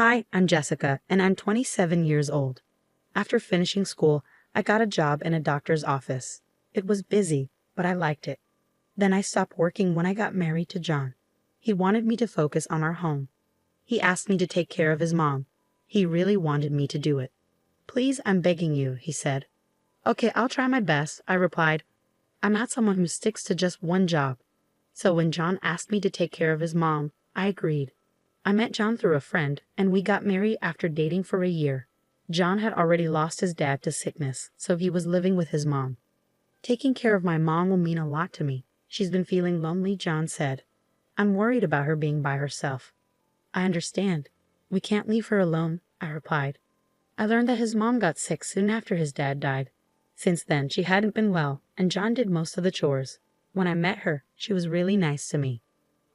Hi, I'm Jessica, and I'm 27 years old. After finishing school, I got a job in a doctor's office. It was busy, but I liked it. Then I stopped working when I got married to John. He wanted me to focus on our home. He asked me to take care of his mom. He really wanted me to do it. Please, I'm begging you, he said. Okay, I'll try my best, I replied. I'm not someone who sticks to just one job. So when John asked me to take care of his mom, I agreed. I met John through a friend, and we got married after dating for a year. John had already lost his dad to sickness, so he was living with his mom. Taking care of my mom will mean a lot to me. She's been feeling lonely, John said. I'm worried about her being by herself. I understand. We can't leave her alone, I replied. I learned that his mom got sick soon after his dad died. Since then, she hadn't been well, and John did most of the chores. When I met her, she was really nice to me.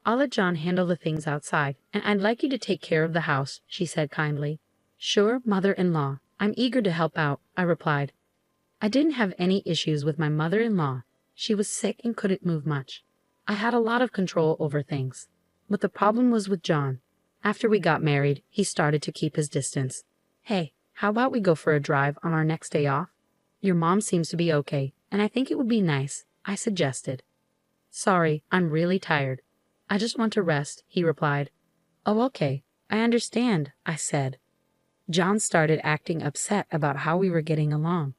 I'll let John handle the things outside, and I'd like you to take care of the house, she said kindly. Sure, mother-in-law. I'm eager to help out, I replied. I didn't have any issues with my mother-in-law. She was sick and couldn't move much. I had a lot of control over things. But the problem was with John. After we got married, he started to keep his distance. Hey, how about we go for a drive on our next day off? Your mom seems to be okay, and I think it would be nice, I suggested. Sorry, I'm really tired. I just want to rest, he replied. Oh, okay. I understand, I said. John started acting upset about how we were getting along.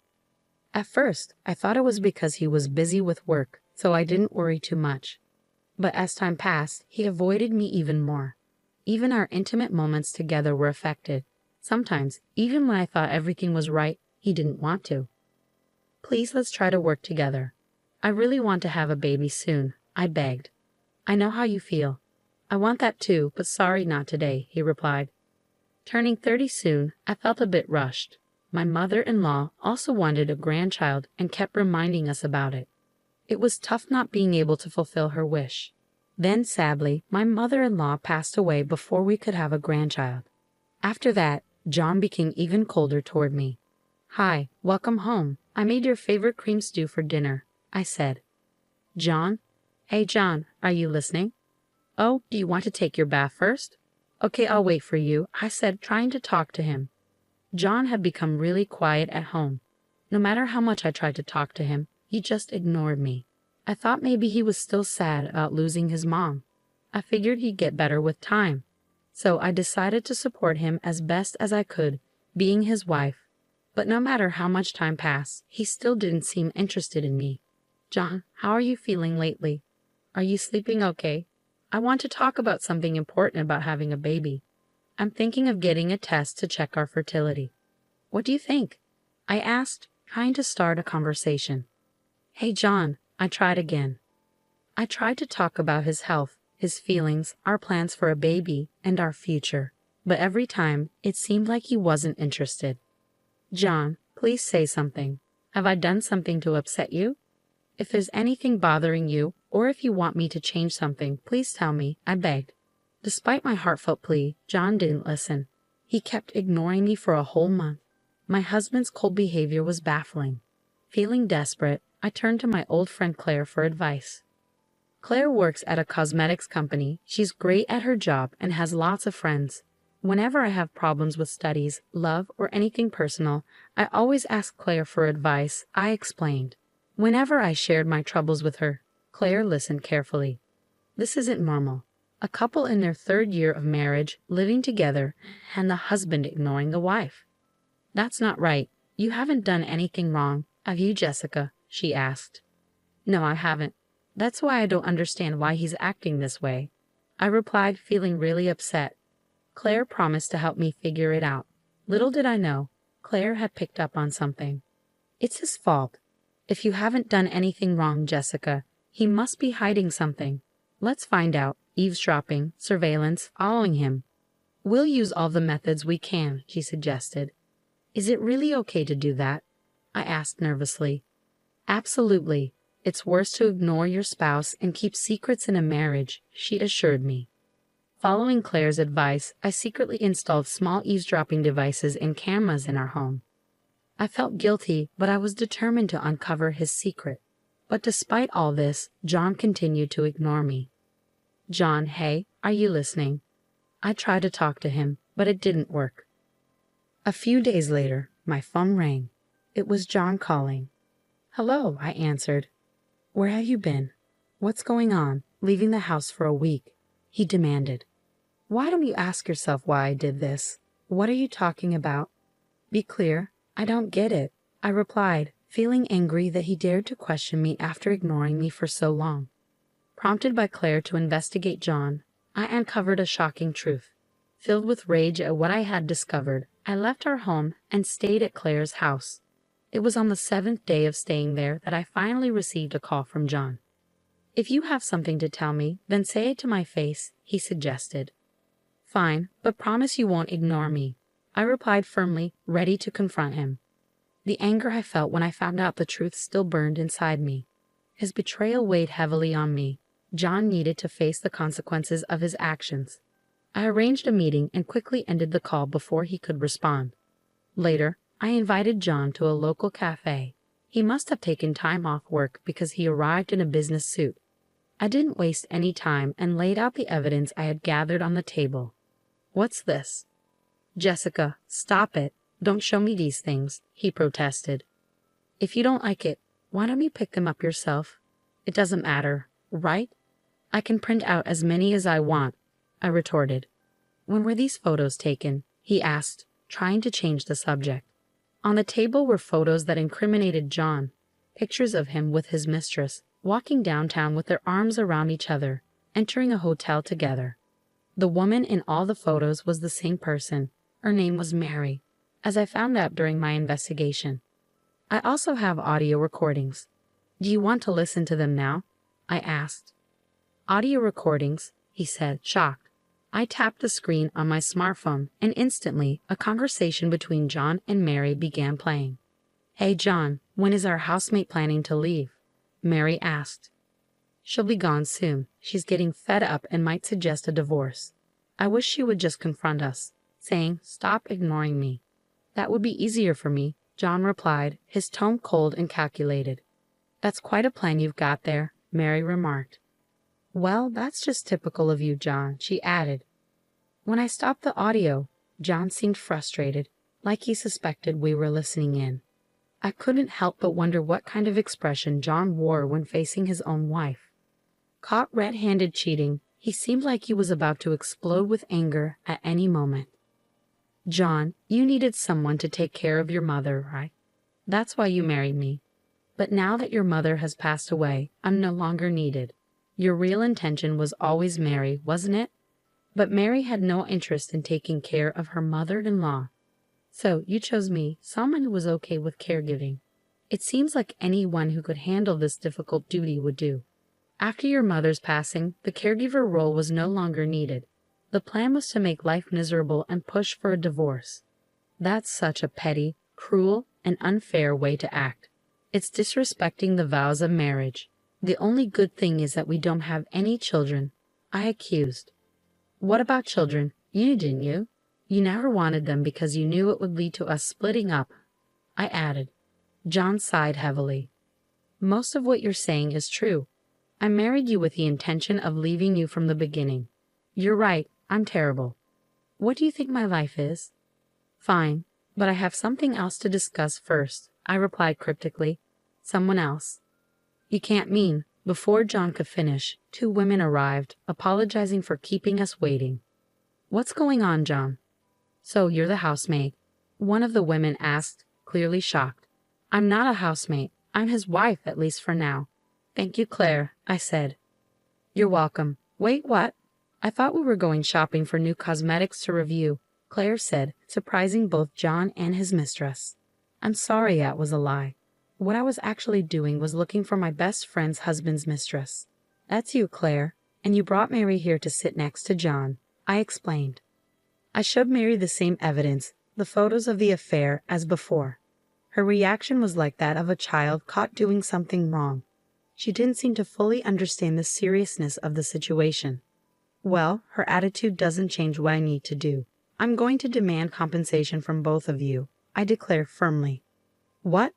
At first, I thought it was because he was busy with work, so I didn't worry too much. But as time passed, he avoided me even more. Even our intimate moments together were affected. Sometimes, even when I thought everything was right, he didn't want to. Please, let's try to work together. I really want to have a baby soon, I begged. I know how you feel. I want that too, but sorry, not today, he replied. Turning 30 soon, I felt a bit rushed. My mother-in-law also wanted a grandchild and kept reminding us about it. It was tough not being able to fulfill her wish. Then, sadly, my mother-in-law passed away before we could have a grandchild. After that, John became even colder toward me. Hi, welcome home. I made your favorite cream stew for dinner, I said. John? Hey, John, are you listening? Oh, do you want to take your bath first? Okay, I'll wait for you, I said, trying to talk to him. John had become really quiet at home. No matter how much I tried to talk to him, he just ignored me. I thought maybe he was still sad about losing his mom. I figured he'd get better with time. So I decided to support him as best as I could, being his wife. But no matter how much time passed, he still didn't seem interested in me. John, how are you feeling lately? Are you sleeping okay? I want to talk about something important about having a baby. I'm thinking of getting a test to check our fertility. What do you think? I asked, trying to start a conversation. Hey, John, I tried again. I tried to talk about his health, his feelings, our plans for a baby, and our future. But every time, it seemed like he wasn't interested. John, please say something. Have I done something to upset you? If there's anything bothering you, or if you want me to change something, please tell me, I begged. Despite my heartfelt plea, John didn't listen. He kept ignoring me for a whole month. My husband's cold behavior was baffling. Feeling desperate, I turned to my old friend Claire for advice. Claire works at a cosmetics company. She's great at her job and has lots of friends. Whenever I have problems with studies, love, or anything personal, I always ask Claire for advice, I explained. Whenever I shared my troubles with her, Claire listened carefully. This isn't normal. A couple in their 3rd year of marriage, living together, and the husband ignoring the wife. That's not right. You haven't done anything wrong, have you, Jessica? She asked. No, I haven't. That's why I don't understand why he's acting this way. I replied, feeling really upset. Claire promised to help me figure it out. Little did I know, Claire had picked up on something. It's his fault. If you haven't done anything wrong, Jessica, he must be hiding something. Let's find out. Eavesdropping, surveillance, following him. We'll use all the methods we can, she suggested. Is it really okay to do that? I asked nervously. Absolutely. It's worse to ignore your spouse and keep secrets in a marriage, she assured me. Following Claire's advice, I secretly installed small eavesdropping devices and cameras in our home. I felt guilty, but I was determined to uncover his secret. But despite all this, John continued to ignore me. John, hey, are you listening? I tried to talk to him, but it didn't work. A few days later, my phone rang. It was John calling. "Hello," I answered. "Where have you been? What's going on, leaving the house for a week?" he demanded. "Why don't you ask yourself why I did this? What are you talking about? Be clear, I don't get it," I replied, feeling angry that he dared to question me after ignoring me for so long. Prompted by Claire to investigate John, I uncovered a shocking truth. Filled with rage at what I had discovered, I left our home and stayed at Claire's house. It was on the 7th day of staying there that I finally received a call from John. "If you have something to tell me, then say it to my face," he suggested. "Fine, but promise you won't ignore me," I replied firmly, ready to confront him. The anger I felt when I found out the truth still burned inside me. His betrayal weighed heavily on me. John needed to face the consequences of his actions. I arranged a meeting and quickly ended the call before he could respond. Later, I invited John to a local cafe. He must have taken time off work because he arrived in a business suit. I didn't waste any time and laid out the evidence I had gathered on the table. "What's this?" "Jessica, stop it. Don't show me these things," he protested. "If you don't like it, why don't you pick them up yourself? It doesn't matter, right? I can print out as many as I want," I retorted. "When were these photos taken?" he asked, trying to change the subject. On the table were photos that incriminated John, pictures of him with his mistress, walking downtown with their arms around each other, entering a hotel together. The woman in all the photos was the same person. Her name was Mary, as I found out during my investigation. I also have audio recordings. "Do you want to listen to them now?" I asked. "Audio recordings," he said, shocked. I tapped the screen on my smartphone, and instantly, a conversation between John and Mary began playing. "Hey John, when is our housemate planning to leave?" Mary asked. "She'll be gone soon. She's getting fed up and might suggest a divorce. I wish she would just confront us, saying, 'Stop ignoring me.'" "That would be easier for me," John replied, his tone cold and calculated. "That's quite a plan you've got there," Mary remarked. "Well, that's just typical of you, John," she added. When I stopped the audio, John seemed frustrated, like he suspected we were listening in. I couldn't help but wonder what kind of expression John wore when facing his own wife. Caught red-handed cheating, he seemed like he was about to explode with anger at any moment. "John, you needed someone to take care of your mother, right? That's why you married me. But now that your mother has passed away, I'm no longer needed. Your real intention was always Mary, wasn't it? But Mary had no interest in taking care of her mother-in-law. So you chose me, someone who was okay with caregiving. It seems like anyone who could handle this difficult duty would do. After your mother's passing, the caregiver role was no longer needed. The plan was to make life miserable and push for a divorce. That's such a petty, cruel, and unfair way to act. It's disrespecting the vows of marriage. The only good thing is that we don't have any children," I accused. "What about children? You knew, didn't you? You never wanted them because you knew it would lead to us splitting up," I added. John sighed heavily. "Most of what you're saying is true. I married you with the intention of leaving you from the beginning. You're right, I'm terrible. What do you think my life is?" "Fine, but I have something else to discuss first," I replied cryptically. "Someone else." "You can't mean..." Before John could finish, 2 women arrived, apologizing for keeping us waiting. "What's going on, John?" "So you're the housemaid?" one of the women asked, clearly shocked. "I'm not a housemate. I'm his wife, at least for now." "Thank you, Claire," I said. "You're welcome. Wait, what? I thought we were going shopping for new cosmetics to review," Claire said, surprising both John and his mistress. "I'm sorry that was a lie. What I was actually doing was looking for my best friend's husband's mistress." "That's you, Claire, and you brought Mary here to sit next to John," I explained. I showed Mary the same evidence, the photos of the affair, as before. Her reaction was like that of a child caught doing something wrong. She didn't seem to fully understand the seriousness of the situation. "Well, her attitude doesn't change what I need to do. I'm going to demand compensation from both of you," I declared firmly. "What?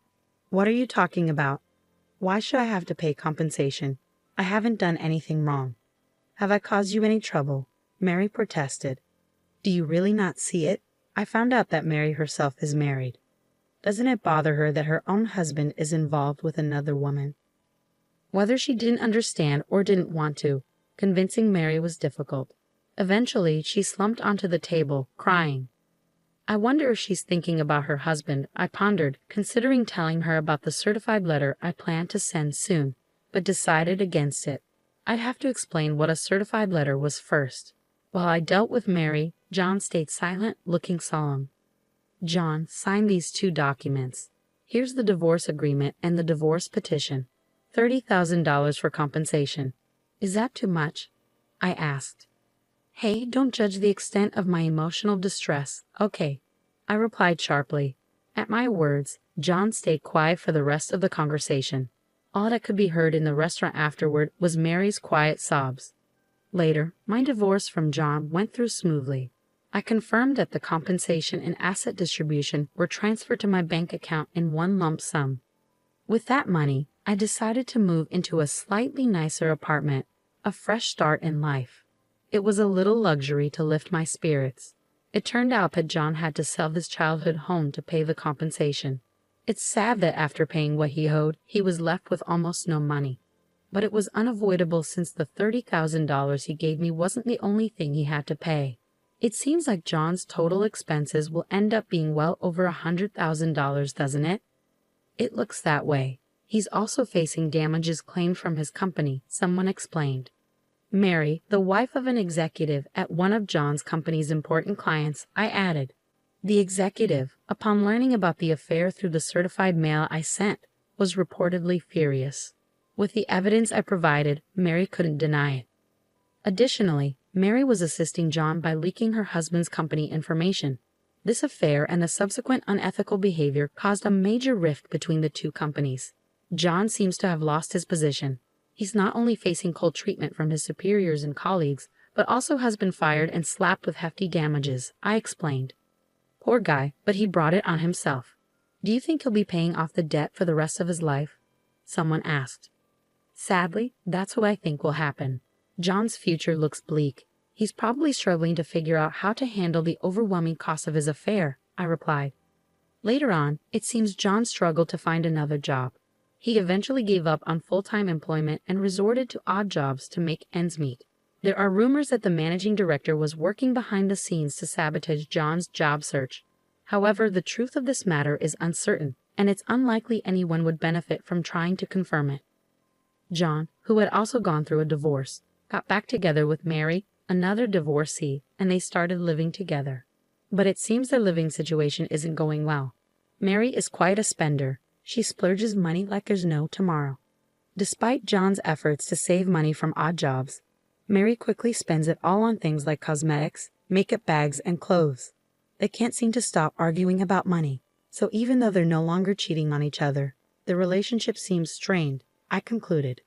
What are you talking about? Why should I have to pay compensation? I haven't done anything wrong. Have I caused you any trouble?" Mary protested. "Do Do you really not see it? I found out that Mary herself is married. Doesn't it bother her that her own husband is involved with another woman? Whether she didn't understand or didn't want to, convincing Mary was difficult. Eventually, she slumped onto the table, crying. I wonder if she's thinking about her husband, I pondered, considering telling her about the certified letter I planned to send soon, but decided against it. I'd have to explain what a certified letter was first. While I dealt with Mary, John stayed silent, looking solemn. John, sign these two documents. Here's the divorce agreement and the divorce petition. $30,000 for compensation. Is that too much? I asked. Hey, don't judge the extent of my emotional distress. Okay, I replied sharply. At my words, John stayed quiet for the rest of the conversation. All that could be heard in the restaurant afterward was Mary's quiet sobs. Later, my divorce from John went through smoothly. I confirmed that the compensation and asset distribution were transferred to my bank account in one lump sum. With that money, I decided to move into a slightly nicer apartment, a fresh start in life. It was a little luxury to lift my spirits. It turned out that John had to sell his childhood home to pay the compensation. It's sad that after paying what he owed, he was left with almost no money. But it was unavoidable since the $30,000 he gave me wasn't the only thing he had to pay. It seems like John's total expenses will end up being well over $100,000, doesn't it? It looks that way. He's also facing damages claimed from his company, someone explained. Mary, the wife of an executive at one of John's company's important clients, I added. The executive, upon learning about the affair through the certified mail I sent, was reportedly furious. With the evidence I provided, Mary couldn't deny it. Additionally, Mary was assisting John by leaking her husband's company information. This affair and the subsequent unethical behavior caused a major rift between the two companies. John seems to have lost his position. He's not only facing cold treatment from his superiors and colleagues, but also has been fired and slapped with hefty damages, I explained. Poor guy, but he brought it on himself. Do you think he'll be paying off the debt for the rest of his life? Someone asked. Sadly, that's what I think will happen. John's future looks bleak. He's probably struggling to figure out how to handle the overwhelming cost of his affair, I replied. Later on, it seems John struggled to find another job. He eventually gave up on full-time employment and resorted to odd jobs to make ends meet. There are rumors that the managing director was working behind the scenes to sabotage John's job search. However, the truth of this matter is uncertain, and it's unlikely anyone would benefit from trying to confirm it. John, who had also gone through a divorce, got back together with Mary, another divorcee, and they started living together. But it seems their living situation isn't going well. Mary is quite a spender. She splurges money like there's no tomorrow. Despite John's efforts to save money from odd jobs, Mary quickly spends it all on things like cosmetics, makeup bags, and clothes. They can't seem to stop arguing about money, so even though they're no longer cheating on each other, their relationship seems strained, I concluded.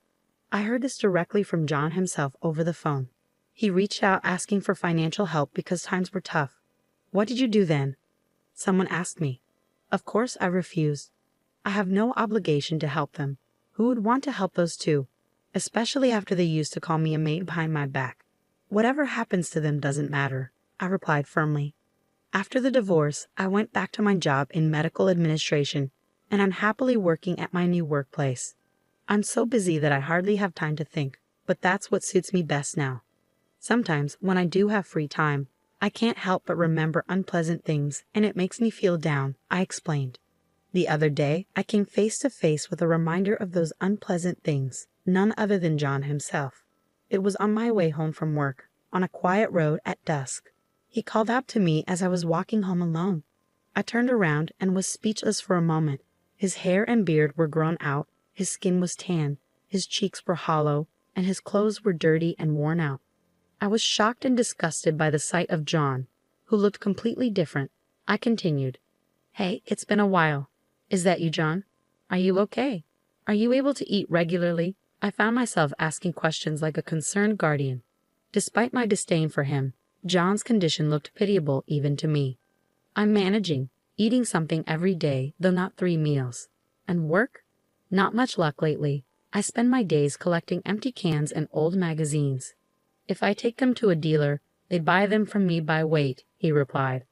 I heard this directly from John himself over the phone. He reached out asking for financial help because times were tough. What did you do then? Someone asked me. Of course I refused. I have no obligation to help them. Who would want to help those two? Especially after they used to call me a maid behind my back. Whatever happens to them doesn't matter, I replied firmly. After the divorce, I went back to my job in medical administration, and I'm happily working at my new workplace. I'm so busy that I hardly have time to think, but that's what suits me best now. Sometimes, when I do have free time, I can't help but remember unpleasant things, and it makes me feel down, I explained. The other day, I came face to face with a reminder of those unpleasant things, none other than John himself. It was on my way home from work, on a quiet road at dusk. He called out to me as I was walking home alone. I turned around and was speechless for a moment. His hair and beard were grown out, his skin was tan, his cheeks were hollow, and his clothes were dirty and worn out. I was shocked and disgusted by the sight of John, who looked completely different. I continued, Hey, it's been a while. Is that you, John? Are you okay? Are you able to eat regularly? I found myself asking questions like a concerned guardian. Despite my disdain for him, John's condition looked pitiable even to me. I'm managing, eating something every day, though not 3 meals. And work? Not much luck lately. I spend my days collecting empty cans and old magazines. If I take them to a dealer, they'd buy them from me by weight, he replied.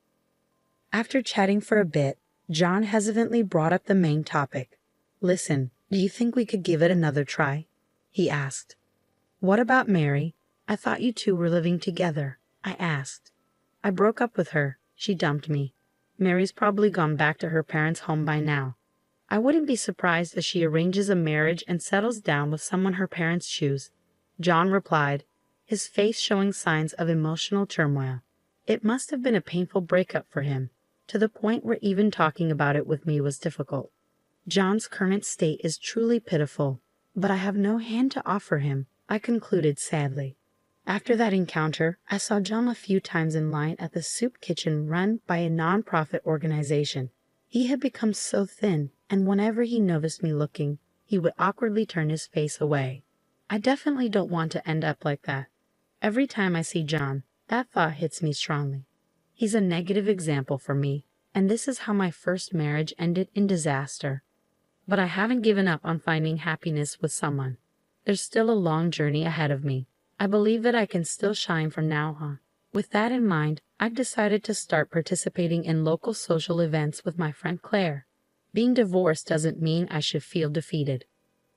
After chatting for a bit, John hesitantly brought up the main topic. Listen, do you think we could give it another try? He asked. What about Mary? I thought you two were living together, I asked. I broke up with her. She dumped me. Mary's probably gone back to her parents' home by now. I wouldn't be surprised if she arranges a marriage and settles down with someone her parents choose, John replied, his face showing signs of emotional turmoil. It must have been a painful breakup for him, to the point where even talking about it with me was difficult. John's current state is truly pitiful, but I have no hand to offer him, I concluded sadly. After that encounter, I saw John a few times in line at the soup kitchen run by a non-profit organization. He had become so thin, and whenever he noticed me looking, he would awkwardly turn his face away. I definitely don't want to end up like that. Every time I see John, that thought hits me strongly. He's a negative example for me, and this is how my first marriage ended in disaster. But I haven't given up on finding happiness with someone. There's still a long journey ahead of me. I believe that I can still shine from now on. With that in mind, I've decided to start participating in local social events with my friend Claire. Being divorced doesn't mean I should feel defeated.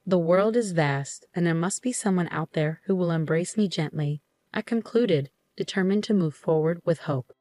The world is vast, and there must be someone out there who will embrace me gently, I concluded, determined to move forward with hope.